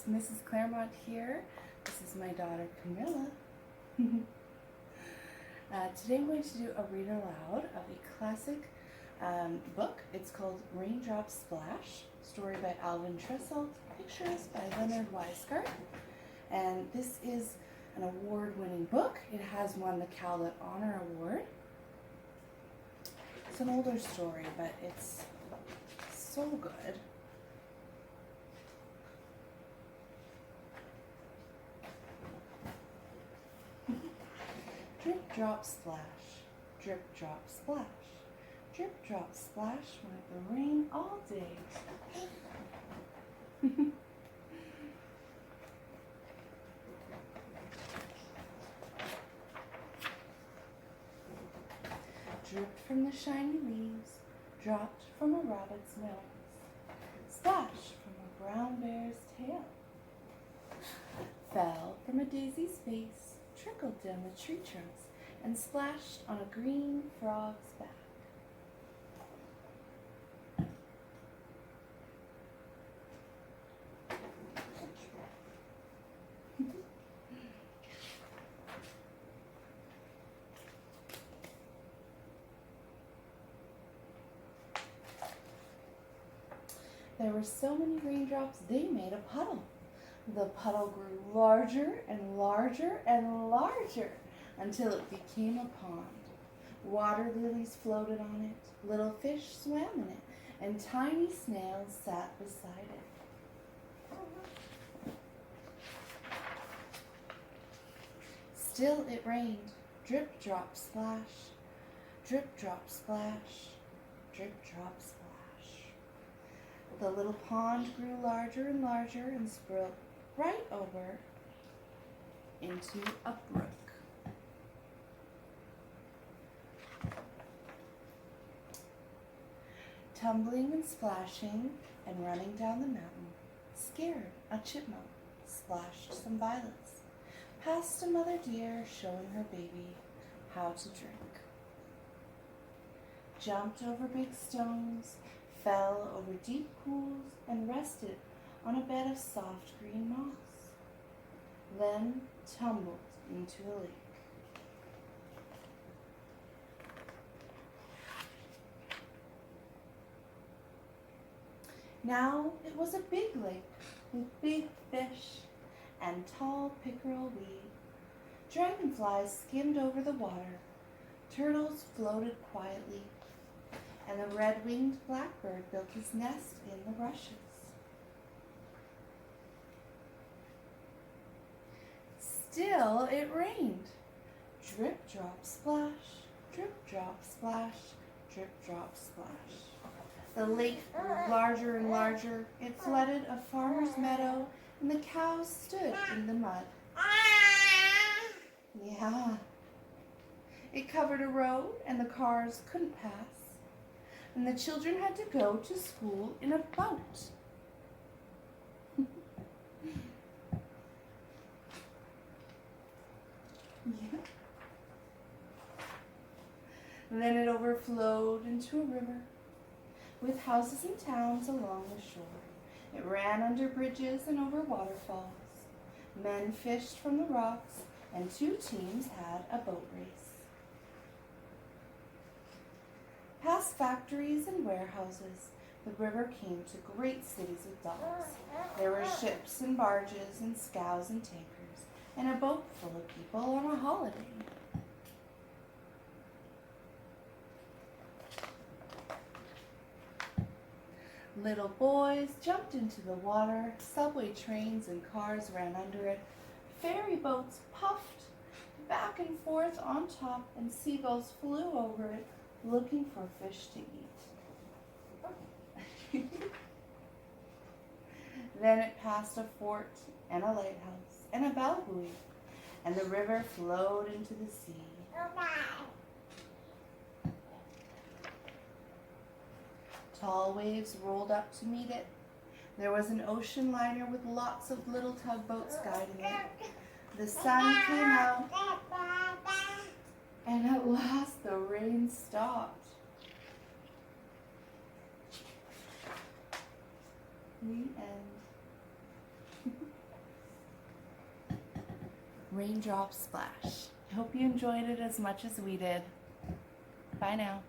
it's Mrs. Claremont here. This is my daughter Camilla. Today I'm going to do a read aloud of a classic book. It's called Raindrops Splash, story by Alvin Tresselt, pictures by Leonard Weisgard. And this is an award-winning book. It has won the Caldecott Honor Award. It's an older story, but it's so good. Drip, drop, splash. Drip, drop, splash. Drip, drop, splash like the rain all day. Dripped from the shiny leaves, dropped from a rabbit's nose, splash from a brown bear's tail, fell from a daisy's face, trickled down the tree trunks, and splashed on a green frog's back. There were so many raindrops they made a puddle. The puddle grew larger and larger and larger until it became a pond. Water lilies floated on it, little fish swam in it, and tiny snails sat beside it. Still it rained, drip, drop, splash, drip, drop, splash, drip, drop, splash. The little pond grew larger and larger and spilled right over into a brook. Tumbling and splashing and running down the mountain, scared a chipmunk, splashed some violets, past a mother deer showing her baby how to drink. Jumped over big stones, fell over deep pools, and rested on a bed of soft green moss, then tumbled into a lake. Now it was a big lake with big fish and tall pickerel weed. Dragonflies skimmed over the water, turtles floated quietly, and the red-winged blackbird built his nest in the rushes. Still it rained. Drip, drop, splash, drip, drop, splash, drip, drop, splash. The lake grew larger and larger. It flooded a farmer's meadow, and the cows stood in the mud. Yeah. It covered a road, and the cars couldn't pass. And the children had to go to school in a boat. Yeah. And then it overflowed into a river with houses and towns along the shore. It ran under bridges and over waterfalls. Men fished from the rocks, and 2 teams had a boat race. Past factories and warehouses, the river came to great cities with docks. There were ships and barges and scows and tankers, and a boat full of people on a holiday. Little boys jumped into the water, subway trains and cars ran under it, ferry boats puffed back and forth on top, and seagulls flew over it, looking for fish to eat. Then it passed a fort and a lighthouse and a bell buoy, and the river flowed into the sea. Tall waves rolled up to meet it. There was an ocean liner with lots of little tugboats guiding it. The sun came out, and at last the rain stopped. The end. Raindrop Splash. I hope you enjoyed it as much as we did. Bye now.